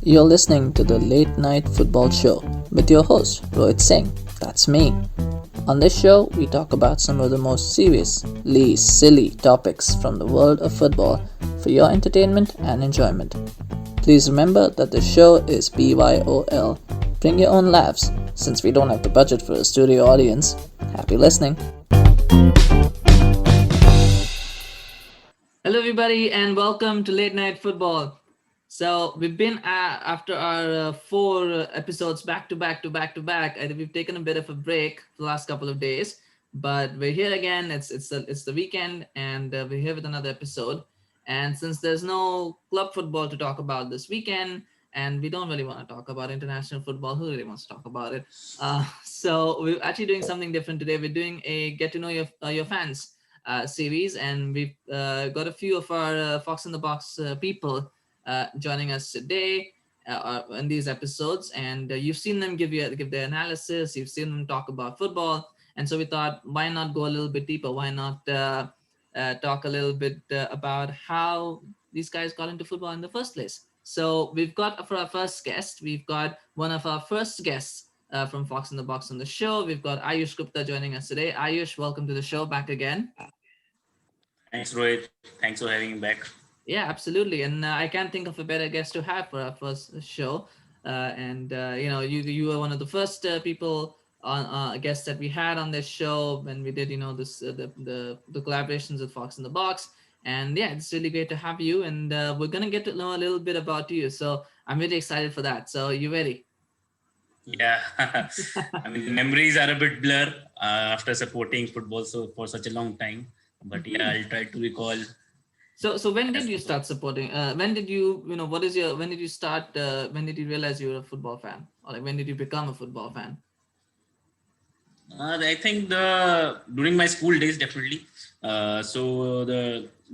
You're listening to the Late Night Football Show with your host, Rohit Singh. That's me. On this show, we talk about some of the most seriously silly topics from the world of football for your entertainment and enjoyment. Please remember that the show is BYOL. Bring your own laughs, since we don't have the budget for a studio audience. Happy listening. Hello, everybody, and welcome to Late Night Football. So we've been after our four episodes back to back. We've taken a bit of a break for the last couple of days, but we're here again. It's the weekend, and we're here with another episode. And since there's no club football to talk about this weekend, and we don't really want to talk about international football, who really wants to talk about it? So we're actually doing something different today. We're doing a get to know your fans series, and we've got a few of our Fox in the Box people joining us today in these episodes, and you've seen them give their analysis. You've seen them talk about football, and so we thought, why not go a little bit deeper? Why not talk a little bit about how these guys got into football in the first place? So we've got for our first guest, we've got one of our first guests from Fox in the Box on the show. We've got Ayush Gupta joining us today. Ayush, welcome to the show back again. Thanks, Rohit. Thanks for having me back. Yeah, absolutely, and I can't think of a better guest to have for our first show. You were one of the first people on guests that we had on this show when we did this the collaborations with Fox in the Box, and yeah, it's really great to have you, and we're gonna get to know a little bit about you. So I'm really excited for that. So you ready? Yeah, I mean the memories are a bit blur after supporting football for such a long time, but yeah, I'll try to recall. So when did you start supporting? When did you when did you start? When did you realize you were a football fan, or like when did you become a football fan? I think during my school days definitely.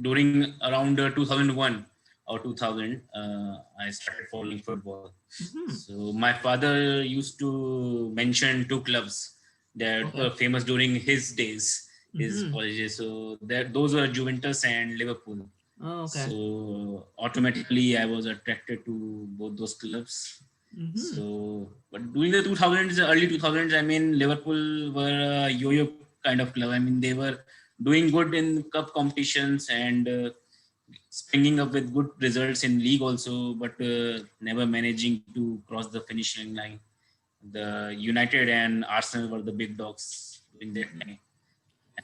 During around 2001 or 2000, I started following football. Mm-hmm. So my father used to mention two clubs that were famous during his days, his colleges. So those were Juventus and Liverpool. Oh, okay. So automatically I was attracted to both those clubs. Mm-hmm. So, but during the 2000s, early 2000s, I mean, Liverpool were a yo-yo kind of club. I mean, they were doing good in cup competitions and springing up with good results in league also, but never managing to cross the finishing line. The United and Arsenal were the big dogs during that time.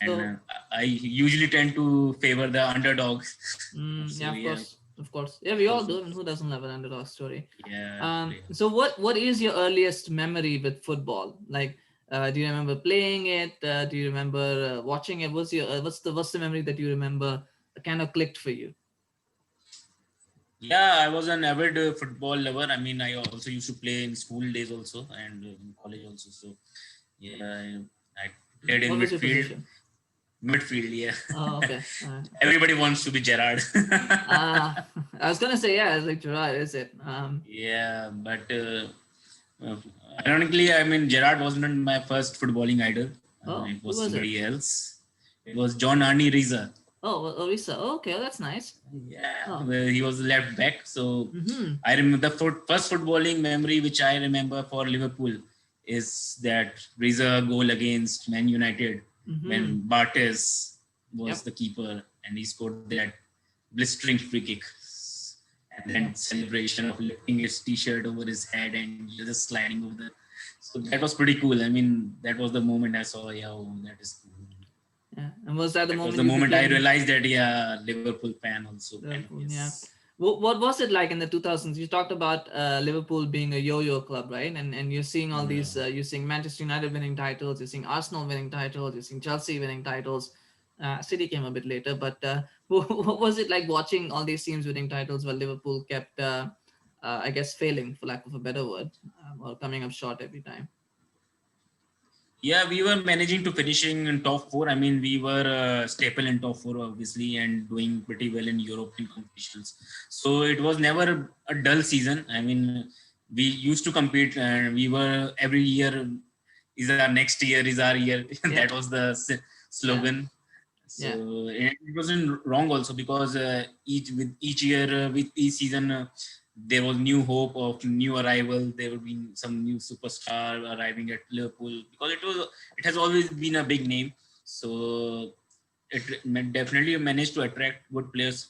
And I usually tend to favor the underdogs. Of course. Yeah, we all do. I mean, who doesn't love an underdog story? Yeah. So what is your earliest memory with football? Like, do you remember playing it? Do you remember watching it? What's the memory that you remember kind of clicked for you? Yeah, I was an avid football lover. I mean, I also used to play in school days also and in college also. So, yeah, I played in midfield. Midfield, yeah. Oh, okay. Everybody wants to be Gerrard. I was gonna say, yeah, it's like Gerrard, is it? Yeah, but ironically, I mean, Gerrard wasn't my first footballing idol. It was somebody else. It was John Arne Riza. Oh, Riza. Oh, okay, that's nice. Yeah, he was left back. So I remember the first footballing memory which I remember for Liverpool is that Riza goal against Man United when Bartes was the keeper and he scored that blistering free kick. And then celebration of lifting his t-shirt over his head and just sliding over the. So that was pretty cool. I mean, that was the moment I saw, that is cool. Yeah, and was that the moment? Was the moment I realized that Liverpool fan also. Liverpool, yeah. What was it like in the 2000s? You talked about Liverpool being a yo-yo club, right? And you're seeing all these. You're seeing Manchester United winning titles. You're seeing Arsenal winning titles. You're seeing Chelsea winning titles. City came a bit later, but what was it like watching all these teams winning titles while Liverpool kept, I guess, failing, for lack of a better word, or coming up short every time? Yeah, we were managing to finishing in top four. I mean, we were staple in top four, obviously, and doing pretty well in European competitions. So it was never a dull season. I mean, we used to compete and we were every year is our next year, is our year. That was the slogan. So it wasn't wrong also because each year, with each season, there was new hope of new arrival. There would be some new superstar arriving at Liverpool, because it has always been a big name. So it definitely managed to attract good players,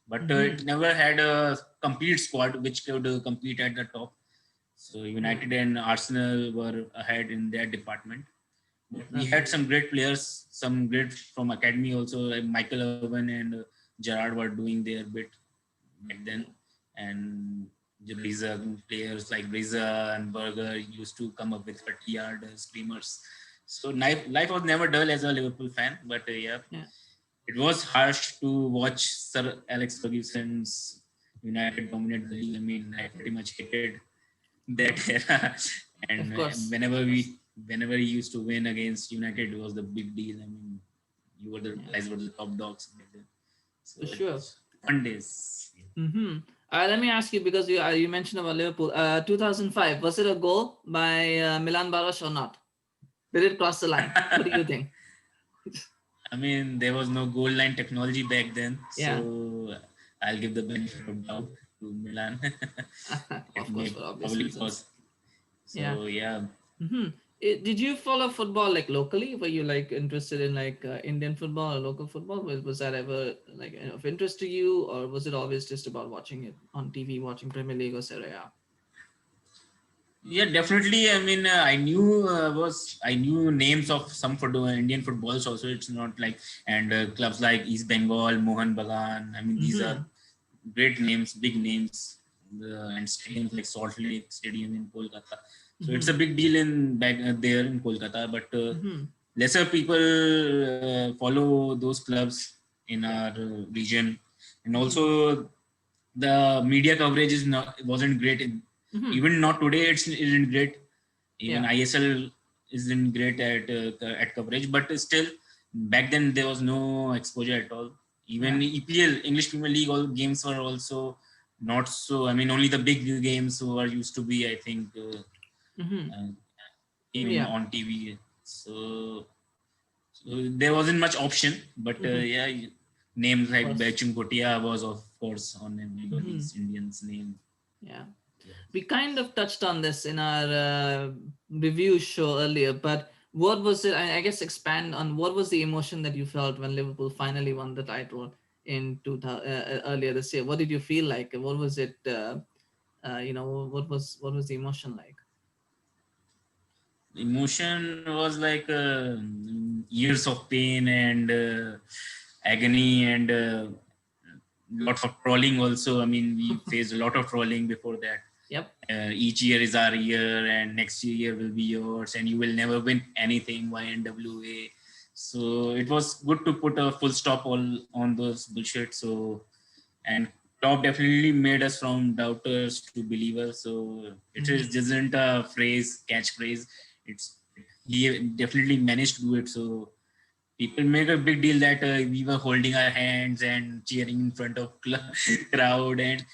but it never had a complete squad which could compete at the top. So United and Arsenal were ahead in their department. But we had some great players, some great from academy also, like Michael Owen and Gerrard were doing their bit back then. And Riza players like Riza and Berger used to come up with 30-yard screamers. So life was never dull as a Liverpool fan, but it was harsh to watch Sir Alex Ferguson's United dominate the league. I mean, I pretty much hated that era. And whenever he used to win against United, it was the big deal. I mean, you guys were the top dogs back then. So for sure. Fun days. Let me ask you, because you mentioned about Liverpool. 2005, was it a goal by Milan Baros or not? Did it cross the line? What do you think? I mean, there was no goal line technology back then, so I'll give the benefit of doubt to Milan. Of course, for obvious reasons. So Did you follow football like locally? Were you like interested in like Indian football or local football? Was that ever like of interest to you, or was it always just about watching it on TV, watching Premier League or Serie A? Yeah, definitely. I mean, I knew names of some Indian footballs also. It's not like, and clubs like East Bengal, Mohan Bagan. I mean, these are great names, big names, and stadiums like Salt Lake Stadium in Kolkata. So it's a big deal back there in Kolkata. But lesser people follow those clubs in our region, and also the media coverage wasn't great. Even not today, it isn't great. Even ISL isn't great at coverage, but still back then there was no exposure at all. Even EPL, English Premier League, all games were also not so. I mean, only the big games were used to be, I think, on TV. So there wasn't much option, but names like Bachung Kotia was of course on everybody's Indian's name. Yeah. We kind of touched on this in our review show earlier, but what was it? I guess expand on what was the emotion that you felt when Liverpool finally won the title in 2000 earlier this year? What did you feel like? What was it? What was the emotion like? Emotion was like years of pain and agony and lots of trolling also. I mean, we faced a lot of trolling before that. Yep. Each year is our year, and next year will be yours, and you will never win anything. YNWA. So it was good to put a full stop on those bullshit. So, and Klopp definitely made us from doubters to believers. So it isn't a catchphrase. He definitely managed to do it. So people make a big deal that we were holding our hands and cheering in front of crowd, and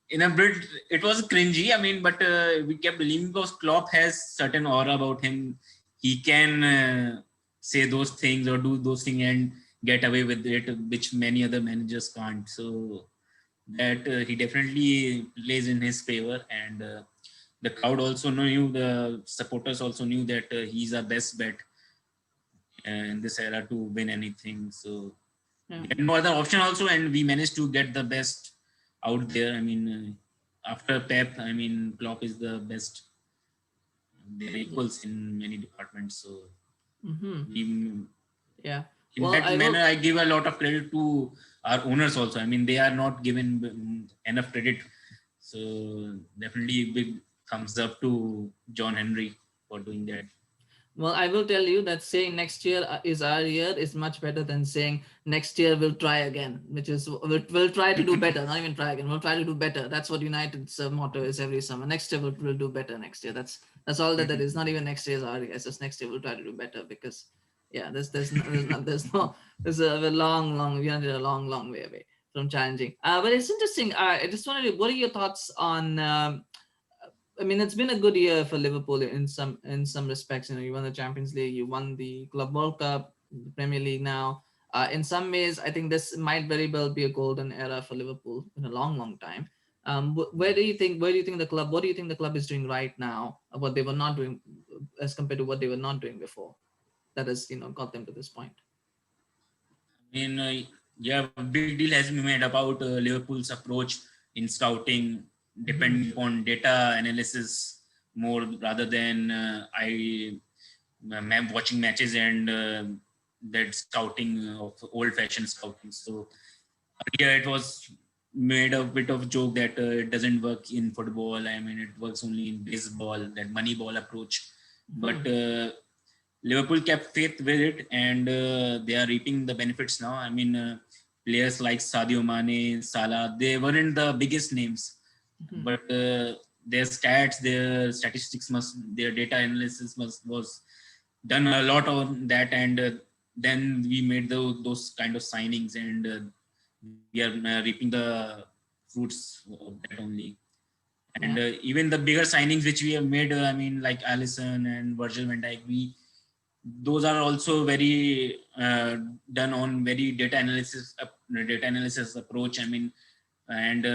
in a bit it was cringy. I mean, but we kept believing because Klopp has certain aura about him. He can say those things or do those things and get away with it, which many other managers can't. So that he definitely plays in his favor, and the crowd also knew, the supporters also knew that he's our best bet in this era to win anything. So we had no other option also, and we managed to get the best out there. I mean, after Pep, I mean, Klopp is the best. They're equals in many departments. So in that manner, I give a lot of credit to our owners also. I mean, they are not given enough credit. So definitely big thumbs up to John Henry for doing that. Well, I will tell you that saying next year is our year is much better than saying next year we'll try again, which is we'll try to do better, not even try again. We'll try to do better. That's what United's motto is every summer. Next year we'll do better next year. That's all that is. Not even next year is our year. It's just next year we'll try to do better, because there's a long we are a long way away from challenging. But it's interesting. I just wanted to, what are your thoughts on? I mean, it's been a good year for Liverpool in some respects. You know, you won the Champions League, you won the Club World Cup, the Premier League now. In some ways, I think this might very well be a golden era for Liverpool in a long time. Where do you think the club? What do you think the club is doing right now? What they were not doing as compared to what they were not doing before? That has got them to this point. I mean, yeah, big deal has been made about Liverpool's approach in scouting, depending upon data analysis more rather than watching matches and that scouting of old-fashioned scouting. So earlier it was made a bit of joke that it doesn't work in football. I mean, it works only in baseball, that money ball approach. But Liverpool kept faith with it, and they are reaping the benefits now. I mean, players like Sadio Mane, Salah, they weren't the biggest names, but their stats, their statistics their data analysis was done a lot on that, and then we made those kind of signings, and we are reaping the fruits of that only. And even the bigger signings which we have made, I mean, like Alisson and Virgil van Dijk, those are also very done on very data analysis approach. I mean, and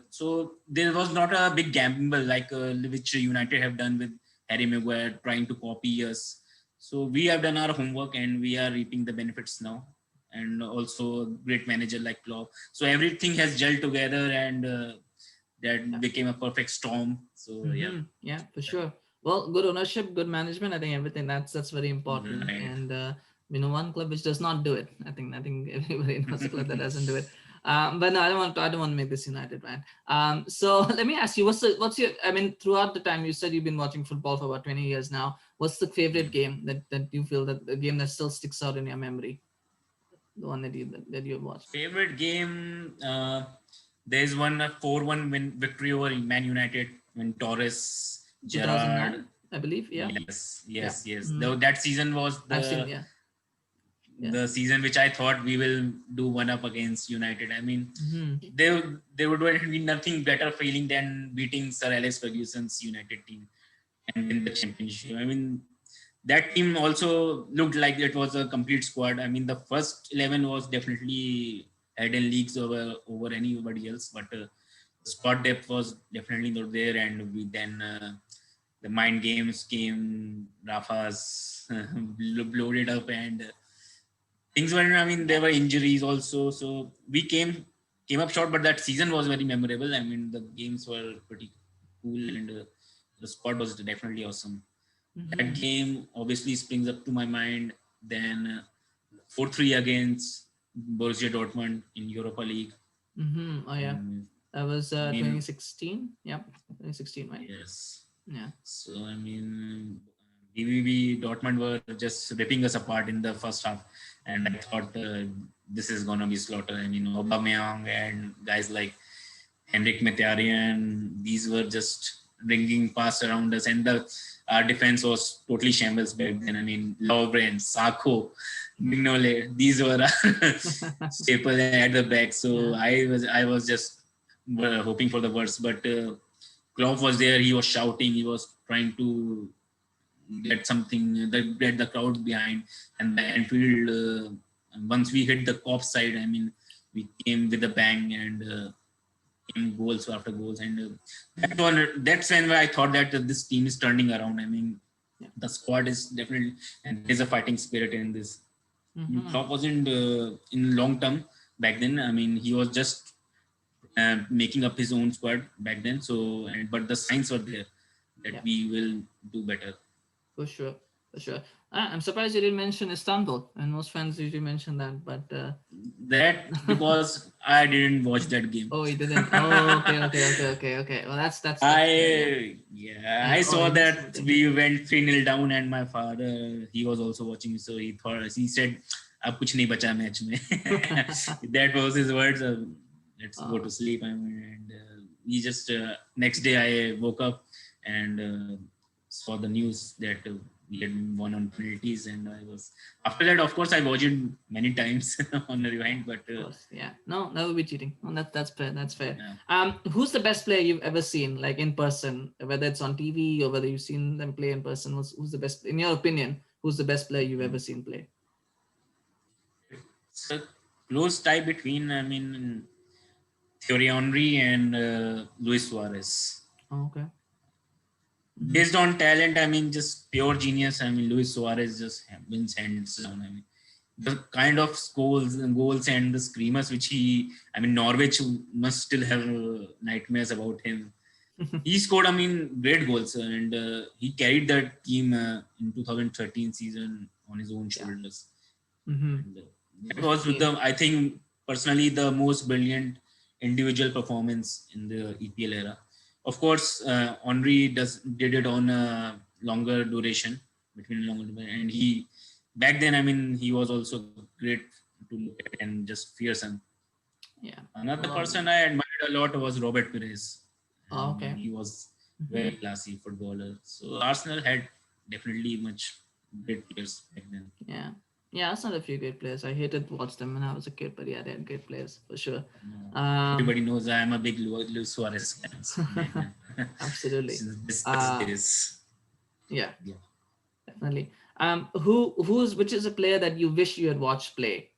so there was not a big gamble like which United have done with Harry Maguire trying to copy us. So we have done our homework and we are reaping the benefits now. And also a great manager like Klopp. So everything has gelled together, and that became a perfect storm. So yeah, for sure. Well, good ownership, good management. I think everything that's very important. Right. And one club which does not do it. I think everybody knows a club that doesn't do it. But no, I don't want to make this United, man. So let me ask you, what's your? I mean, throughout the time you said you've been watching football for about 20 years now. What's the favorite game that you feel that the game that still sticks out in your memory? The one that you watched. Favorite game. There's one 4-1 victory over Man United when Torres, Gerrard, I believe. Yeah. Yes. That season was the season which I thought we will do one up against United. I mean, there would be nothing better feeling than beating Sir Alex Ferguson's United team and win the championship. I mean, that team also looked like it was a complete squad. I mean, the first 11 was definitely head in leagues over anybody else, but the squad depth was definitely not there. And we then the mind games came, Rafa's loaded up, and things were. I mean, there were injuries also, so we came up short. But that season was very memorable. I mean, the games were pretty cool, and the squad was definitely awesome. That game obviously springs up to my mind. Then 4-3 against Borussia Dortmund in Europa League. Oh yeah, that was 2016. Yep, 2016, right? Yes. Yeah. So I mean, BVB Dortmund were just ripping us apart in the first half, and I thought this is gonna be slaughter. I mean, Aubameyang and guys like Henrik Mkhitaryan, these were just bringing past around us, and our defense was totally shambles back then. I mean, Lovren, Sakho, Mignole, these were staple at the back. So I was just hoping for the worst, but Klopp was there. He was shouting. He was trying to get something, get the crowd behind. And the Anfield, once we hit the Kop side, I mean, we came with a bang and goals after goals, and that's when I thought that this team is turning around. I mean, the squad is definitely, and there's a fighting spirit in this. Klopp wasn't in long term back then. I mean, he was just making up his own squad back then. So, but the signs were there that we will do better. For sure. I'm surprised you didn't mention Istanbul, and most fans usually mention that, but that because I didn't watch that game. Oh, you didn't. Oh, okay. Well, that's I saw that we went 3-0 down, and my father, he was also watching, so he said, "Ab kuch nahi bacha match mein." That was his words. Let's go to sleep. I mean, and he just next day I woke up and saw the news that we had won on penalties, and I was after that. Of course, I watched it many times on the rewind, but no, that would be cheating. No, that's fair. That's fair. Yeah. Who's the best player you've ever seen, like in person, whether it's on TV or whether you've seen them play in person? Who's the best, in your opinion? Who's the best player you've ever seen play? It's a close tie between. I mean, Thierry Henry and Luis Suarez. Okay. Based on talent, I mean, just pure genius. I mean, Luis Suarez just wins hands down. I mean, the kind of goals and the screamers which Norwich must still have nightmares about him. He scored, great goals, and he carried that team in 2013 season on his own shoulders. And, that was I think personally the most brilliant individual performance in the EPL era. Of course, Henry did it on a longer duration, and he back then, he was also great to look at and just fearsome. Yeah. Another person I admired a lot was Robert Pires. Okay. He was very classy footballer. So Arsenal had definitely much great players back then. Yeah. Yeah, Arsenal had a few great players. I hated to watch them when I was a kid, but yeah, they had great players for sure. Everybody knows I am a big Luis Suarez fan. Absolutely. Yeah, definitely. Which is a player that you wish you had watched play?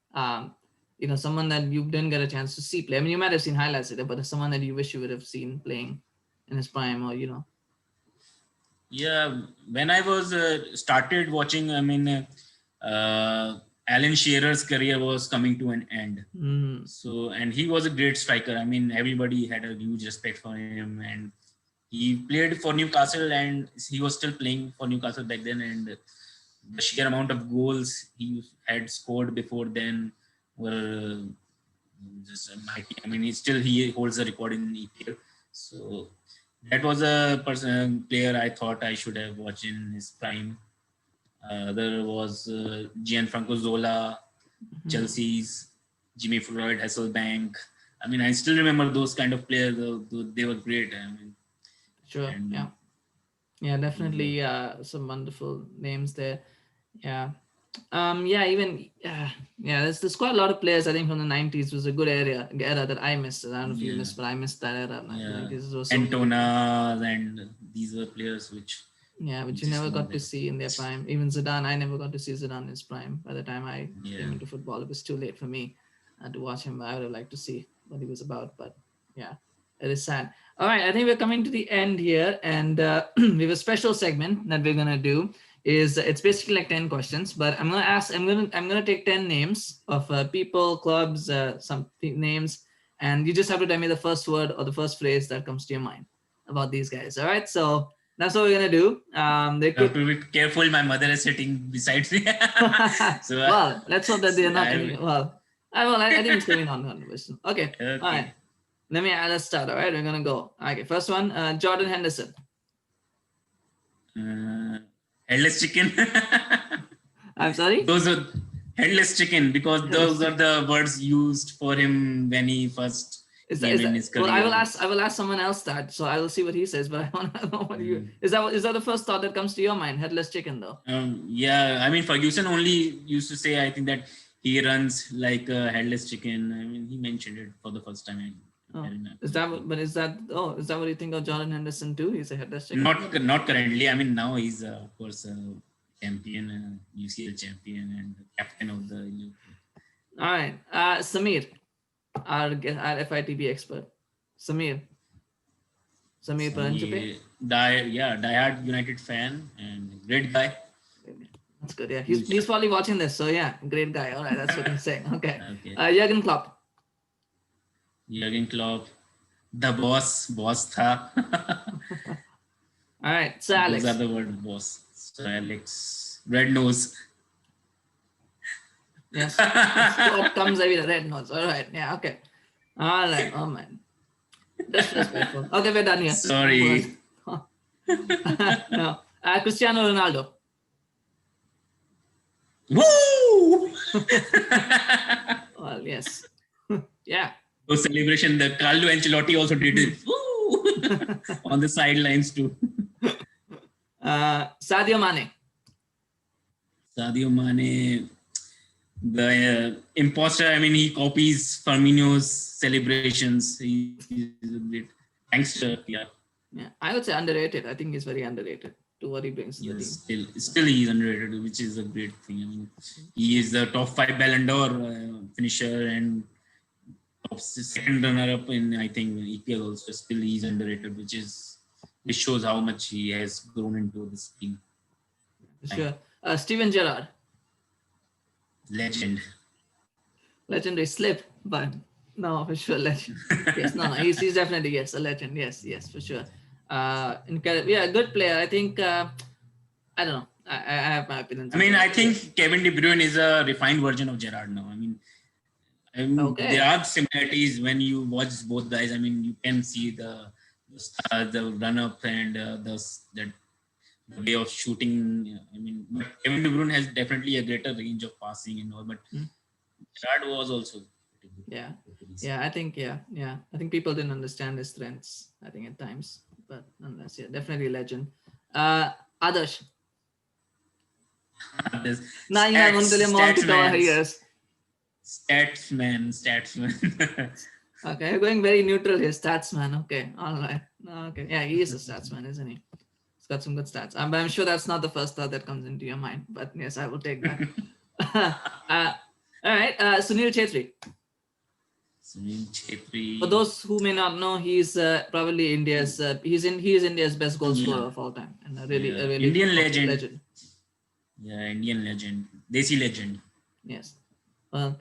Someone that you didn't get a chance to see play. I mean, you might have seen highlights of it, but someone that you wish you would have seen playing in his prime, or Yeah, when I was started watching, Alan Shearer's career was coming to an end. So, and he was a great striker. I mean, everybody had a huge respect for him, and he played for Newcastle, and he was still playing for Newcastle back then. And the sheer amount of goals he had scored before then were just mighty. I mean, he holds the record in EPL. So that was a player I thought I should have watched in his prime. There was Gianfranco Zola, Chelsea's Jimmy Floyd Hasselbank. I mean, I still remember those kind of players. They were great. I mean, sure. Yeah, definitely. Some wonderful names there. Yeah. There's quite a lot of players. I think from the 90s was a good era that I missed. I don't know if you missed, but I missed that era. Antona and these were players which you never got to see in their prime. Even Zidane, I never got to see Zidane in his prime. By the time I came into football, it was too late for me to watch him. I would have liked to see what he was about, but yeah, it is sad. All right, I think we're coming to the end here, and we have a special segment that we're gonna do. It's basically like 10 questions, but I'm gonna take 10 names of people, clubs, some names, and you just have to tell me the first word or the first phrase that comes to your mind about these guys. All right, so that's what we're gonna do. They could have to be careful. My mother is sitting beside me. So well, let's hope that they're not. I think it's going on. Okay. All right. Let's start. All right, we're gonna go. Okay, first one, Jordan Henderson. Headless chicken. I'm sorry? Those are headless chicken because those are the words used for him when he first came in his career. Well, I will ask someone else that, so I will see what he says. But I want to know what you is that the first thought that comes to your mind? Headless chicken, though. Yeah, I mean Ferguson only used to say, I think, that he runs like a headless chicken. I mean, he mentioned it for the first time. Is that what you think of Jordan Henderson too? He's a headless chicken. Not currently. I mean, now he's of course a champion, UCL champion, and captain of the Liverpool. All right, Samir, our FITB expert, Samir Paranchape. Diehard United fan and great guy. That's good. Yeah, he's probably watching this, so yeah, great guy. All right, that's what he's saying. Okay. Jurgen Klopp. Jurgen Klopp, the boss tha. All right, Sir Alex. Those are the word boss. Sir Alex, red nose. Yes, what comes with a red nose. All right, yeah, okay. All right, oh man, disrespectful. Okay, we're done here. Sorry. No, Cristiano Ronaldo. Woo! Well, yes, yeah. The celebration, the Carlo Ancelotti also did it on the sidelines too. Sadio Mane. Sadio Mane, the imposter. I mean, he copies Firmino's celebrations. He's a great gangster. Yeah, I would say underrated. I think he's very underrated to what he brings to the team. Still he's underrated, which is a great thing. I mean, he is the top 5 Ballon d'Or finisher and second runner-up in, I think, EPL also. Still, he's underrated, which shows how much he has grown into this team. Sure. Steven Gerrard. Legend. Legendary slip, but no, for sure, legend. Yes, no, he's definitely, yes, a legend. Yes, for sure. Yeah, good player. I think, I don't know. I have my opinions. I mean, I think Kevin De Bruyne is a refined version of Gerrard now. I mean, there are similarities when you watch both guys. I mean, you can see the run up and the way of shooting. I mean, Kevin De Bruyne has definitely a greater range of passing and all, but Gerrard was also. Yeah, I think I think people didn't understand his strengths. I think at times, but nonetheless, yeah, definitely a legend. Ayush. Now you have until amount to cover years. Statsman. Okay, you're going very neutral here. Statsman. Okay, all right. Okay, yeah, he is a statsman, isn't he? He's got some good stats. But I'm sure that's not the first thought that comes into your mind. But yes, I will take that. All right, Sunil Chhetri. For those who may not know, he's probably India's. He is India's best goal scorer of all time, and a really Indian legend. Yeah, Indian legend, Desi legend. Yes. Well,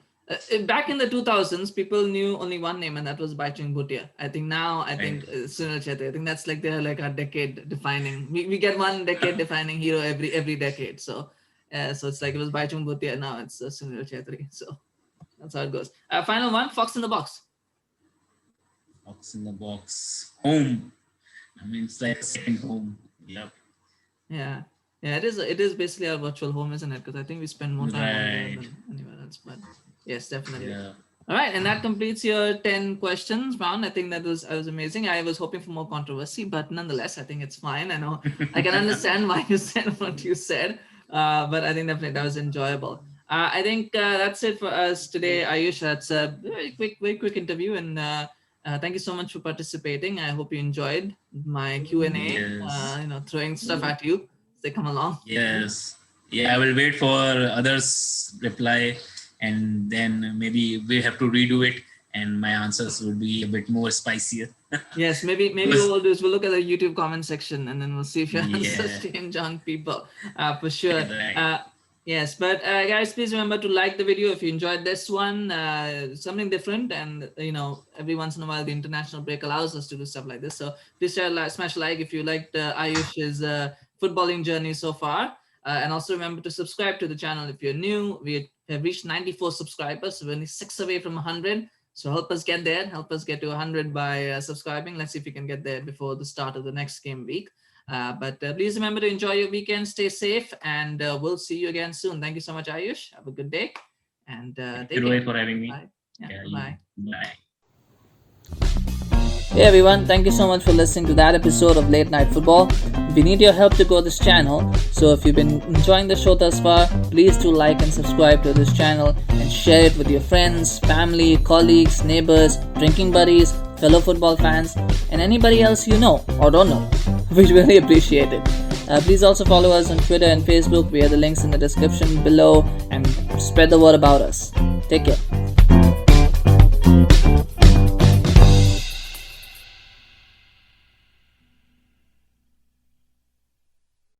back in the 2000s, people knew only one name, and that was Baichung Bhutia. I think now, Sunil Chhetri. I think that's like they're like a decade defining. We get one decade defining hero every decade. So it's like it was Baichung Bhutia. Now it's Sunil Chhetri. So that's how it goes. Final one, Fox in the Box. Fox in the Box. Home. I mean, it's like a second home. Yep. Yeah. Yeah, it is basically our virtual home, isn't it? Because I think we spend more time there than anywhere else. But yes, definitely. Yeah. All right, and that completes your 10 questions round. I think that was amazing. I was hoping for more controversy, but nonetheless, I think it's fine. I know I can understand why you said what you said, but I think definitely that was enjoyable. I think that's it for us today, Ayush. That's a very quick interview, and thank you so much for participating. I hope you enjoyed my Q&A. Yes. Throwing stuff at you. They come along. Yes. Yeah, I will wait for others' reply, and then maybe we have to redo it, and my answers will be a bit more spicier. Yes, maybe what we'll do is we'll look at the YouTube comment section, and then we'll see if your answers change on people. For sure. Right. Yes, but guys, please remember to like the video if you enjoyed this one. Something different, and every once in a while the international break allows us to do stuff like this. So please smash like if you liked Ayush's footballing journey so far, and also remember to subscribe to the channel if you're new. We have reached 94 subscribers, so we're only 6 away from 100. So help us get there. Help us get to 100 by subscribing. Let's see if we can get there before the start of the next game week. But please remember to enjoy your weekend, stay safe, and we'll see you again soon. Thank you so much, Ayush. Have a good day, and thank you for having me. Bye. Yeah, bye. Bye. Hey everyone, thank you so much for listening to that episode of Late Night Football. We need your help to grow this channel, so if you've been enjoying the show thus far, please do like and subscribe to this channel and share it with your friends, family, colleagues, neighbors, drinking buddies, fellow football fans, and anybody else you know or don't know. We'd really appreciate it. Please also follow us on Twitter and Facebook via the links in the description below, and spread the word about us. Take care.